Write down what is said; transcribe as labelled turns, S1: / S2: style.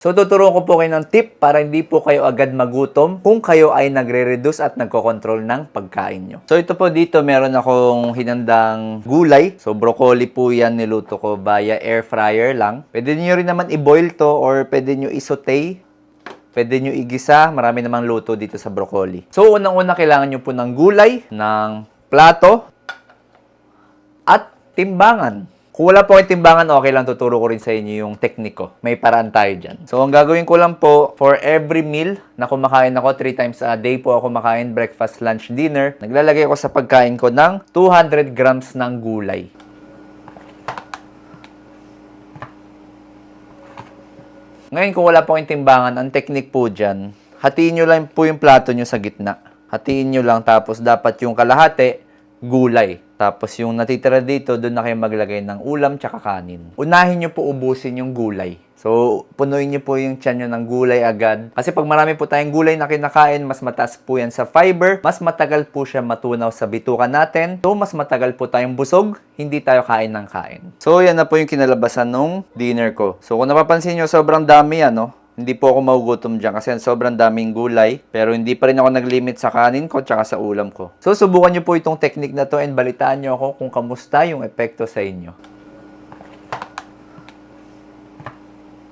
S1: So, tuturuan ko po kayo ng tip para hindi po kayo agad magutom kung kayo ay nagre-reduce at nagko-control ng pagkain nyo. So, ito po dito, meron akong hinandang gulay. So, broccoli po yan, niluto ko via air fryer lang. Pwede nyo rin naman i-boil to or pwede nyo i-saute. Pwede nyo igisa. Marami namang luto dito sa broccoli. So, unang-una kailangan nyo po ng gulay, ng plato, at timbangan. Kung wala po kayong timbangan, okay lang, tuturo ko rin sa inyo yung tekniko. May paraan tayo dyan. So, ang gagawin ko lang po, for every meal na kumakain ako, 3 times a day po ako kumakain, breakfast, lunch, dinner, naglalagay ako sa pagkain ko ng 200 grams ng gulay. Ngayon, kung wala po kayong timbangan, ang teknik po dyan, hatiin nyo lang po yung plato nyo sa gitna. Hatiin nyo lang, tapos dapat yung kalahati, gulay. Tapos yung natitira dito, doon na kayo maglagay ng ulam tsaka kanin. Unahin nyo po ubusin yung gulay. So, punuin nyo po yung tiyan nyo ng gulay agad. Kasi pag marami po tayong gulay na kinakain, mas mataas po yan sa fiber. Mas matagal po siya matunaw sa bituka natin. So, mas matagal po tayong busog. Hindi tayo kain ng kain. So, yan na po yung kinalabasan nung dinner ko. So, kung napapansin nyo, sobrang dami yan, no? Hindi po ako magugutom dyan kasi sobrang daming gulay. Pero hindi pa rin ako nag-limit sa kanin ko tsaka sa ulam ko. So, subukan nyo po itong technique na to and balitaan nyo ako kung kamusta yung epekto sa inyo.